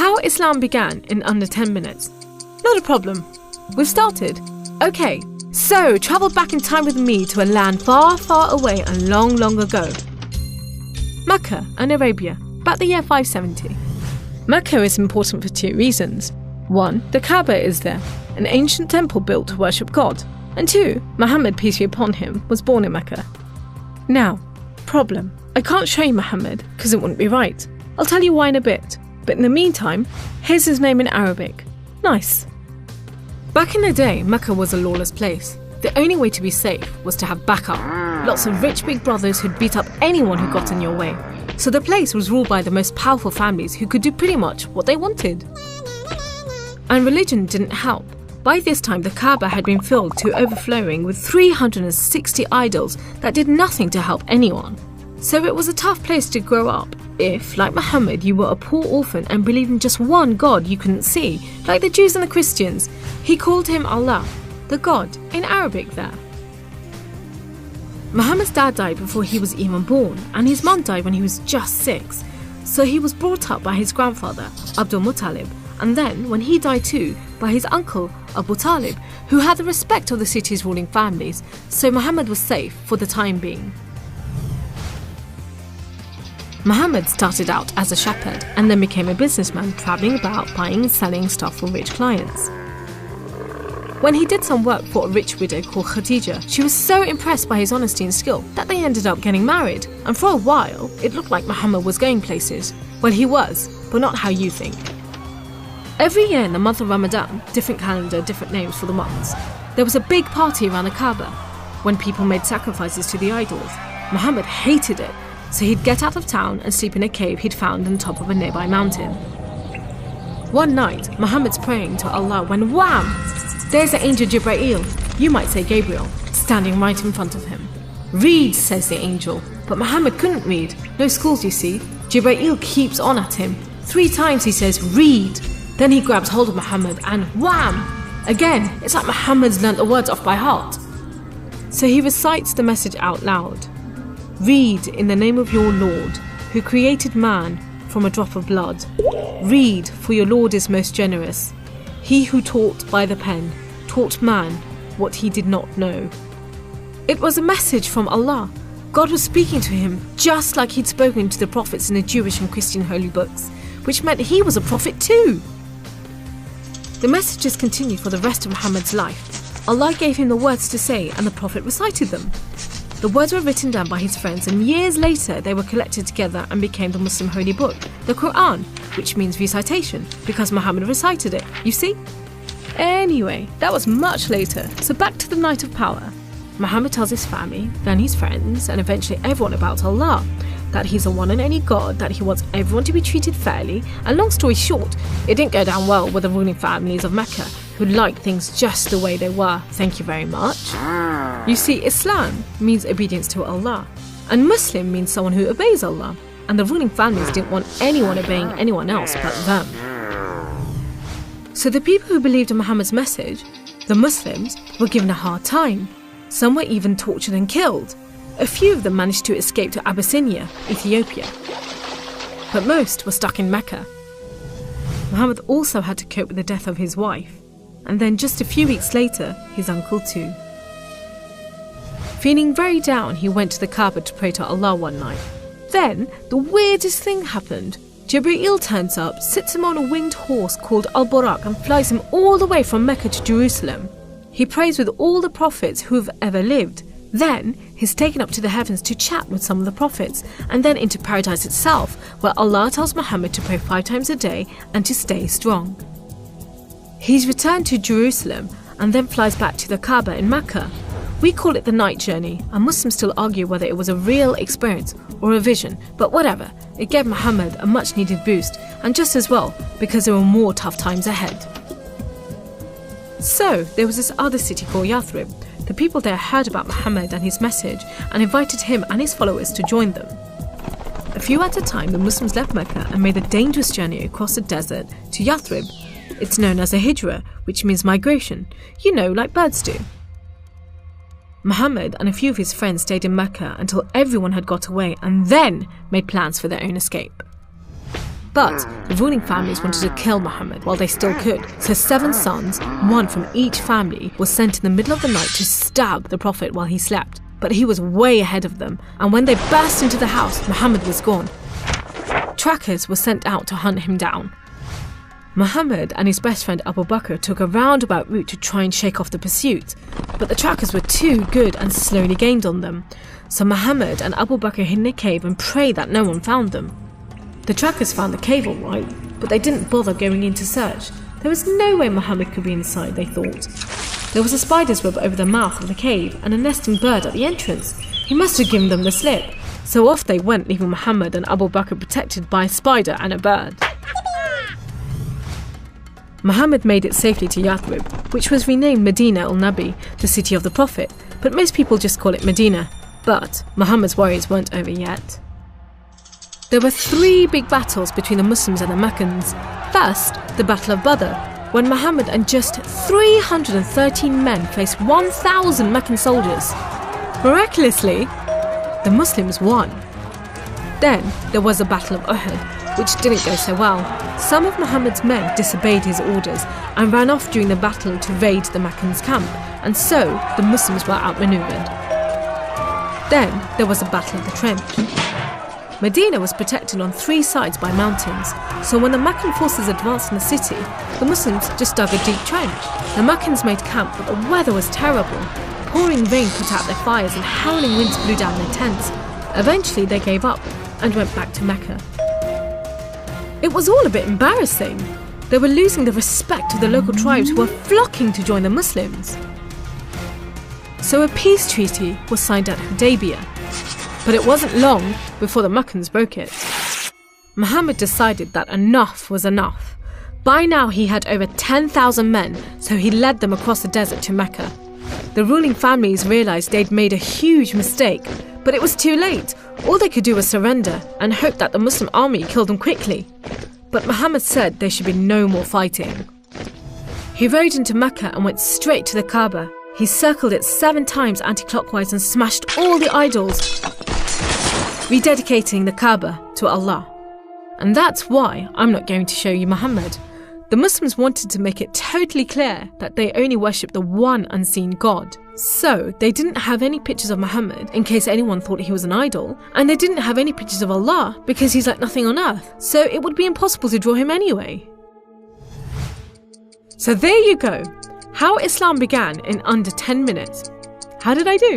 How Islam began in under 10 minutes. Not a problem. We've started. Okay, so travel back in time with me to a land far, far away and long, long ago. Mecca and Arabia, about the year 570. Mecca is important for 2 reasons. 1, the Kaaba is there, an ancient temple built to worship God. And 2, Muhammad, peace be upon him, was born in Mecca. Now, problem. I can't show you Muhammad because it wouldn't be right. I'll tell you why in a bit. But in the meantime, here's his name in Arabic. Nice. Back in the day, Mecca was a lawless place. The only way to be safe was to have backup. Lots of rich big brothers who'd beat up anyone who got in your way. So the place was ruled by the most powerful families who could do pretty much what they wanted. And religion didn't help. By this time, the Kaaba had been filled to overflowing with 360 idols that did nothing to help anyone. So it was a tough place to grow up if, like Muhammad, you were a poor orphan and believed in just one God you couldn't see, like the Jews and the Christians. He called him Allah, the God, in Arabic there. Muhammad's dad died before he was even born, and his mum died when he was just 6. So he was brought up by his grandfather, Abdul Muttalib, and then, when he died too, by his uncle, Abu Talib, who had the respect of the city's ruling families, so Muhammad was safe for the time being. Muhammad started out as a shepherd and then became a businessman, travelling about buying and selling stuff for rich clients. When he did some work for a rich widow called Khadija, she was so impressed by his honesty and skill that they ended up getting married, and for a while it looked like Muhammad was going places. Well, he was, but not how you think. Every year in the month of Ramadan, different calendar, different names for the months, there was a big party around the Kaaba when people made sacrifices to the idols. Muhammad hated it, so he'd get out of town and sleep in a cave he'd found on top of a nearby mountain. One night, Muhammad's praying to Allah when wham! There's the angel Jibreel, you might say Gabriel, standing right in front of him. Read, says the angel, but Muhammad couldn't read. No schools, you see. Jibreel keeps on at him. 3 times he says, read. Then he grabs hold of Muhammad and wham! Again, it's like Muhammad's learnt the words off by heart. So he recites the message out loud. Read in the name of your Lord, who created man from a drop of blood. Read, for your Lord is most generous. He who taught by the pen, taught man what he did not know. It was a message from Allah. God was speaking to him just like he'd spoken to the prophets in the Jewish and Christian holy books, which meant he was a prophet too. The messages continued for the rest of Muhammad's life. Allah gave him the words to say and the prophet recited them. The words were written down by his friends, and years later they were collected together and became the Muslim holy book, the Quran, which means recitation, because Muhammad recited it, you see? Anyway, that was much later, so back to the night of power. Muhammad tells his family, then his friends, and eventually everyone about Allah, that he's the one and only God, that he wants everyone to be treated fairly, and long story short, it didn't go down well with the ruling families of Mecca, who liked things just the way they were, thank you very much. You see, Islam means obedience to Allah, and Muslim means someone who obeys Allah, and the ruling families didn't want anyone obeying anyone else but them. So the people who believed in Muhammad's message, the Muslims, were given a hard time. Some were even tortured and killed. A few of them managed to escape to Abyssinia, Ethiopia. But most were stuck in Mecca. Muhammad also had to cope with the death of his wife, and then just a few weeks later, his uncle too. Feeling very down, he went to the Kaaba to pray to Allah one night. Then, the weirdest thing happened. Jibreel turns up, sits him on a winged horse called Al-Buraq and flies him all the way from Mecca to Jerusalem. He prays with all the prophets who have ever lived. Then, he's taken up to the heavens to chat with some of the prophets, and then into paradise itself, where Allah tells Muhammad to pray 5 times a day and to stay strong. He's returned to Jerusalem and then flies back to the Kaaba in Mecca. We call it the night journey, and Muslims still argue whether it was a real experience or a vision, but whatever, it gave Muhammad a much needed boost, and just as well, because there were more tough times ahead. So, there was this other city called Yathrib. The people there heard about Muhammad and his message and invited him and his followers to join them. A few at a time, the Muslims left Mecca and made a dangerous journey across the desert to Yathrib. It's known as a hijra, which means migration, like birds do. Muhammad and a few of his friends stayed in Mecca until everyone had got away and then made plans for their own escape. But the ruling families wanted to kill Muhammad while they still could, so 7 sons, one from each family, were sent in the middle of the night to stab the Prophet while he slept. But he was way ahead of them, and when they burst into the house, Muhammad was gone. Trackers were sent out to hunt him down. Muhammad and his best friend Abu Bakr took a roundabout route to try and shake off the pursuit, but the trackers were too good and slowly gained on them. So Muhammad and Abu Bakr hid in a cave and prayed that no one found them. The trackers found the cave all right, but they didn't bother going in to search. There was no way Muhammad could be inside, they thought. There was a spider's web over the mouth of the cave and a nesting bird at the entrance. He must have given them the slip. So off they went, leaving Muhammad and Abu Bakr protected by a spider and a bird. Muhammad made it safely to Yathrib, which was renamed Medina al-Nabi, the city of the Prophet, but most people just call it Medina. But Muhammad's worries weren't over yet. There were 3 big battles between the Muslims and the Meccans. First, the Battle of Badr, when Muhammad and just 313 men faced 1,000 Meccan soldiers. Miraculously, the Muslims won. Then there was the Battle of Uhud, which didn't go so well. Some of Muhammad's men disobeyed his orders and ran off during the battle to raid the Meccans' camp, and so the Muslims were outmaneuvered. Then there was the Battle of the Trench. Medina was protected on 3 sides by mountains, so when the Meccan forces advanced in the city, the Muslims just dug a deep trench. The Meccans made camp, but the weather was terrible. Pouring rain put out their fires and howling winds blew down their tents. Eventually they gave up and went back to Mecca. It was all a bit embarrassing. They were losing the respect of the local tribes who were flocking to join the Muslims. So a peace treaty was signed at Hudaybiyah, but it wasn't long before the Meccans broke it. Muhammad decided that enough was enough. By now he had over 10,000 men, so he led them across the desert to Mecca. The ruling families realised they'd made a huge mistake, but it was too late. All they could do was surrender and hope that the Muslim army killed them quickly. But Muhammad said there should be no more fighting. He rode into Mecca and went straight to the Kaaba. He circled it 7 times anti-clockwise and smashed all the idols, rededicating the Kaaba to Allah. And that's why I'm not going to show you Muhammad. The Muslims wanted to make it totally clear that they only worship the one unseen God. So they didn't have any pictures of Muhammad in case anyone thought he was an idol, and they didn't have any pictures of Allah because he's like nothing on earth, so it would be impossible to draw him anyway. So there you go, how Islam began in under 10 minutes. How did I do?